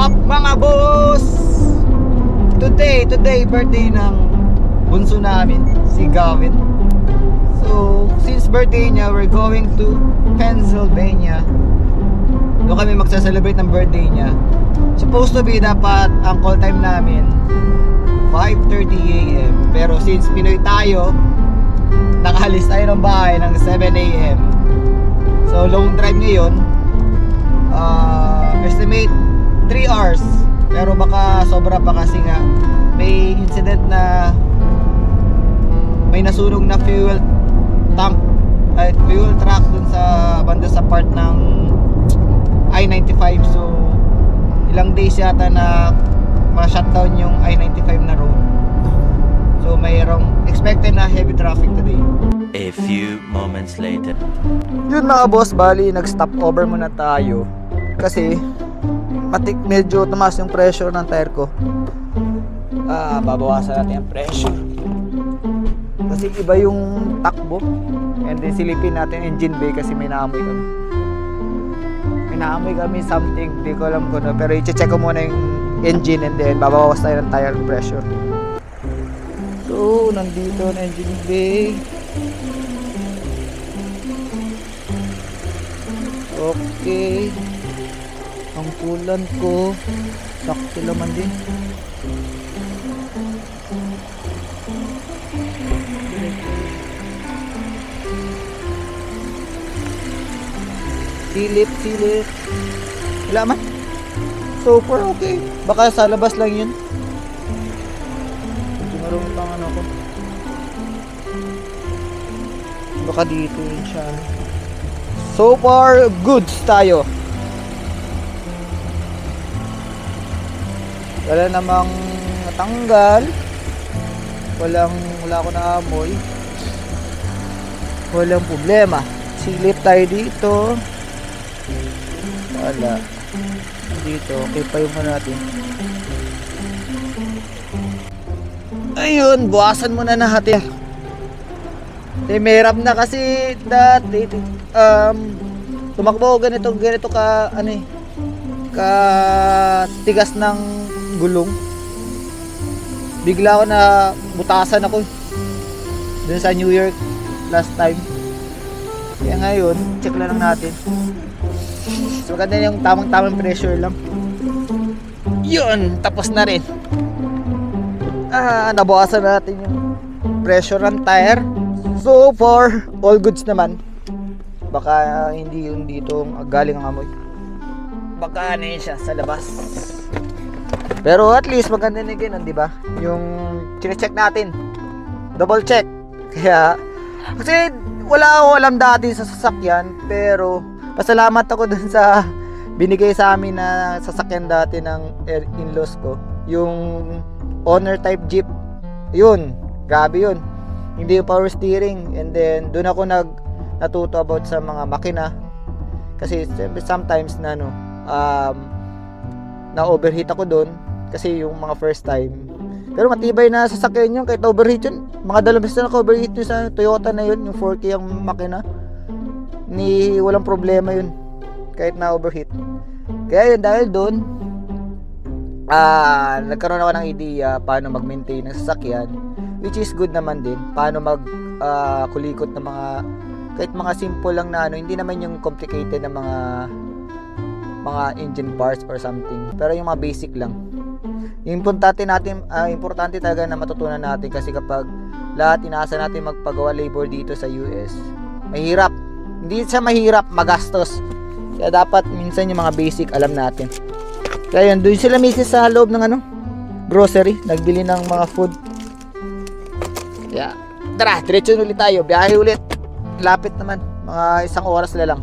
up mga boss? Today birthday ng bunso namin, si Gavin. So since birthday niya, we're going to Pennsylvania. Doon kami magsa-celebrate ng birthday niya. Supposed to be dapat ang call time namin 5:30 AM. Pero since Pinoy tayo, nakahalis tayo ng bahay ng 7 AM. So long drive ngayon. Estimate 3 hours. Pero baka sobra pa kasi nga may incident na may nasunog na fuel tank at fuel truck dun sa banda sa part ng I-95. So ilang days yata na ma-shutdown yung I-95 na road. So mayroong expected na heavy traffic today. A few moments later. Yun mga boss, bali nag-stop over muna tayo kasi medyo tumaas yung pressure ng tire ko. Babawasan natin yung pressure kasi iba yung takbo. And then silipin natin engine bay kasi may naamoy kami something, di ko alam kung ano, pero i-check ko muna yung engine and then babawas tayo ng tire pressure. So nandito na engine bay. Okay, ang kulan ko sakto naman din. Silip wala man, super okay. Baka sa labas lang yun. Hindi marunong pang ano ko, baka dito yun siya. So far goods tayo. Wala namang natanggal. Wala ko na amoy. Walang problema. Silip tayo dito. Wala. Dito, okay pa yung natin. Ayun, buwasan muna natin. Merap na kasi dati tumakbo ganito ka ka tigas ng gulong. Bigla ako na butasan ako dun sa New York last time. Kaya ngayon, check lang natin. So maganda yung tamang pressure lang. Yun, tapos na rin. Nabawasan natin yung pressure ng tire. So far, all goods naman. Baka hindi yung dito galing ang amoy. Baka ano siya sa labas. Pero at least maganda na ganun, di ba? Yung chine-check natin. Double check. Kaya kasi wala ako alam dati sa sasakyan, pero pasalamat ako dun sa binigay sa amin na sasakyan dati ng in-laws ko. Yung owner type jeep. Yun, grabe yun. Hindi yung power steering. And then doon ako natuto about sa mga makina. Kasi sometimes na na overheat ako doon kasi yung mga first time. Pero matibay na sasakyan yun kahit overheat yun. Mga dalawang beses na overheat yun sa Toyota na yun, yung 4K ang makina. Walang problema yun kahit na overheat. Kaya yun, dahil doon nagkaroon ako ng idea paano mag-maintain ng sasakyan, which is good naman din. Paano kulikot ng mga kahit mga simple lang na hindi naman yung complicated na mga engine parts or something, pero yung mga basic lang. Yung importante talaga na matutunan natin, kasi kapag lahat inaasa natin magpagawa labor dito sa US, mahirap. Hindi siya mahirap, magastos. Kaya dapat minsan yung mga basic alam natin. Kaya yun, doon sila misis sa loob ng grocery, nagbili ng mga food. Kaya tara, diretso ulit tayo, biyahe ulit. Lapit naman, mga 1 oras na lang.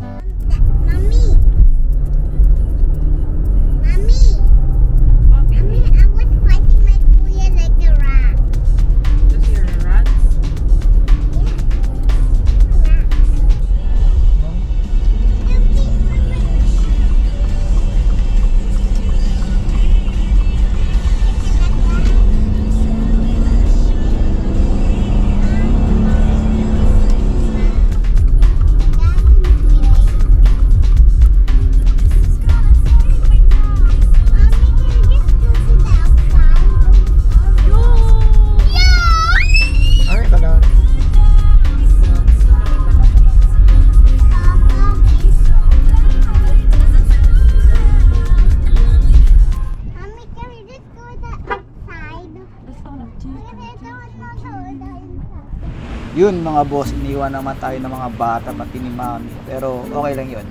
Yun mga boss, iniwan naman tayo ng mga bata pati ni mami. Pero okay lang yun.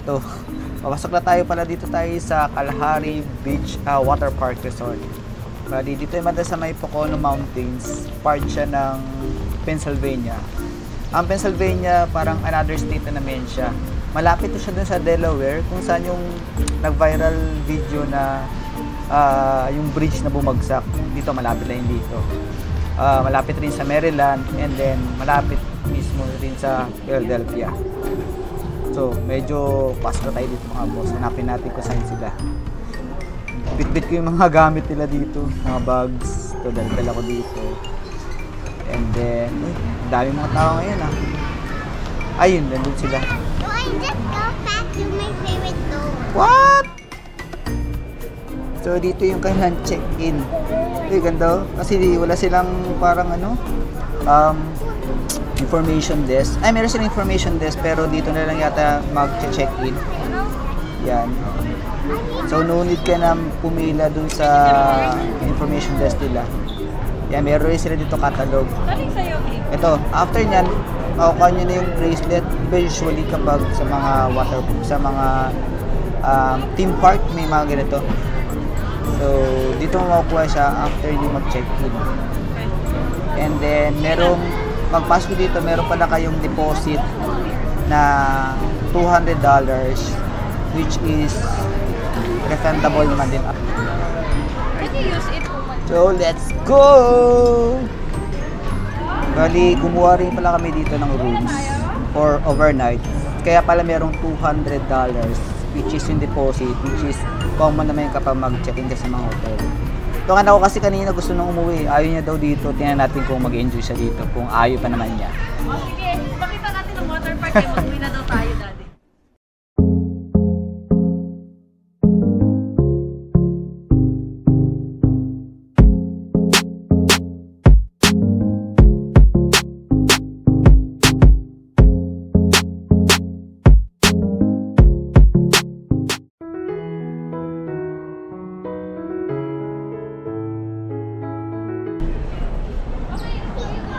To papasok na tayo pala dito tayo sa Kalahari Beach Water Park Resort. Bali, dito naman sa may Pocono Mountains, part siya ng Pennsylvania. Ang Pennsylvania parang another state na naman siya. Malapit to siya dun sa Delaware kung saan yung nag-viral video na yung bridge na bumagsak. Dito malapit lang yun dito. Malapit rin sa Maryland and then malapit mismo rin sa Philadelphia. So, medyo pasok na tayo dito mga boss. Hanapin natin kung saan sila. Bit-bit ko yung mga gamit nila dito. Mga bags. Ito, dala ko dito. And then, dami mga tao ngayon Ayun, nandun sila. No, I just go back to my favorite door. What? So, dito yung kanilang check-in. Ganda. Kasi wala silang parang information desk. Ay, meron silang information desk pero dito na lang yata mag-check-in. Yan. So, no need ka na pumila dun sa information desk nila. Yan, meron rin sila dito catalog. Ito, after nyan, makukuha nyo na yung bracelet. Usually kapag sa mga theme park, may mga ganito. So, dito mo makukuha siya after you mag-check-in. And then, pagpasok dito, meron pala kayong deposit na $200 which is refundable naman din. Can you use it? So, let's go! Bali, kumuha rin pala kami dito ng rooms for overnight. Kaya pala merong $200 which is yung deposit, which is common naman kapag mag-check-in ka sa mga hotel. Ito nga ako kasi kanina gusto nang umuwi. Ayaw niya daw dito. Tingnan natin kung mag-enjoy siya dito. Kung ayaw pa naman niya. Sige, pakita natin ang water park. Kaya mag-uwi na daw tayo, daddy.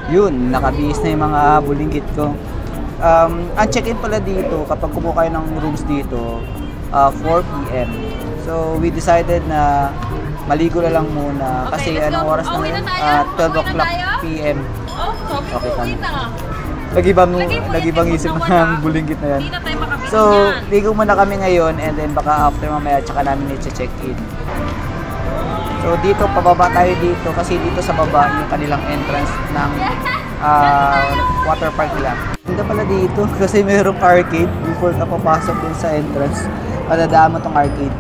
Yun, nakabihis na yung mga bulinggit ko. Ang check-in pala dito, kapag kumuha kayo ng rooms dito, 4 p.m. So, we decided na maligo na lang muna. Kasi Okay, let's anong go. oras na Uwi na ngayon? tayo? 12 Uwi na o'clock tayo? p.m. Oh, Okay, tama. wait na nga. Nag-ibang isip ng bulinggit na yan. Hindi na tayo makapit So, yan. ligo muna kami ngayon and then baka after mamaya tsaka namin i-check-in. So dito, pababa tayo dito kasi dito sa baba yung kanilang entrance ng water park nila. Ganda pala dito kasi mayroong arcade before ka papasok dun sa entrance. Madadaan mo tong arcade.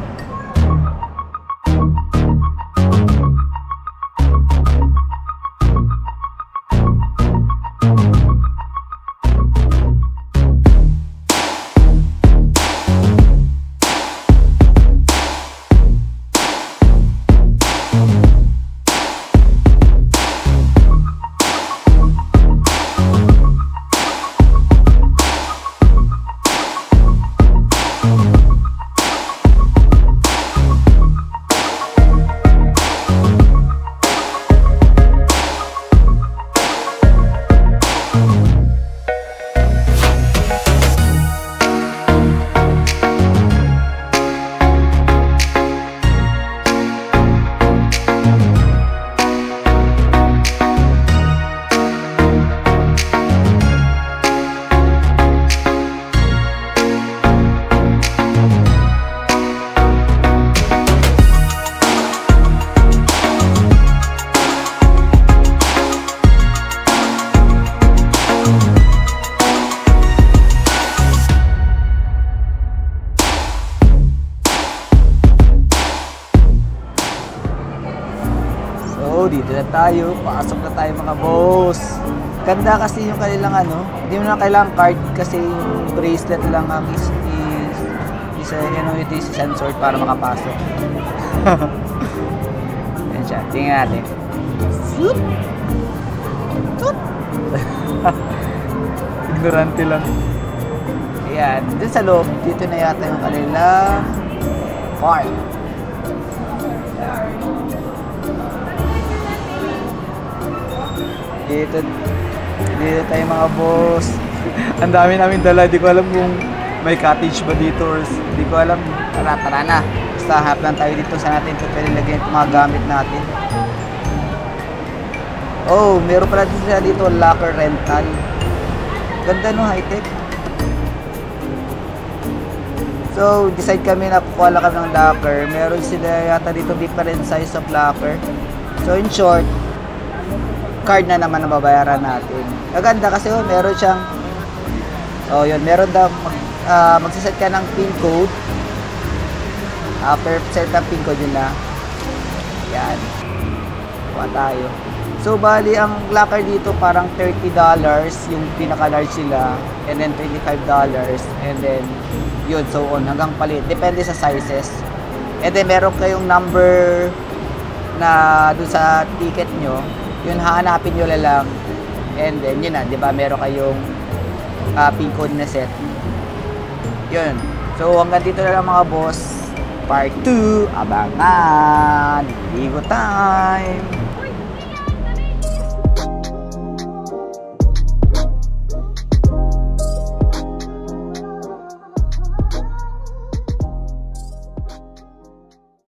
Dito na tayo, pasok na tayo mga boss. Ganda kasi yung kanilang hindi mo na kailangan card kasi yung bracelet lang ang is sensor para makapasok. Yan siya, tingnan natin. Shoot! Shoot! Ignorante lang. Ayan, dun sa loob, dito na yata yung kanilang park. Dito Dito tayo mga boss. Ang dami namin dala. Di ko alam kung may cottage ba dito or di ko alam. Tara na. Basta hanap lang tayo dito sa natin ito pwede lagyan yung mga gamit natin. Oh, meron pala dito locker rental. Ganda no, high-tech. So, decide kami na kukuha lang kami ng locker. Meron sila yata dito different size of locker. So, in short, card na naman ang babayaran natin. Maganda kasi meron siyang yun, meron daw magsiset ka ng pin code. After set ng pin code yun na. Yan. Kuha tayo. So, bali, ang locker dito parang $30 yung pinaka-large sila. And then, $25. And then, yun, so on, hanggang palit. Depende sa sizes. And then, meron kayong number na dun sa ticket nyo. Yun, hahanapin nyo lang. And then, yun na, di ba, meron kayong pin code na set. Yun. So, hanggang dito na lang mga boss. Part 2, abangan! Ligo time!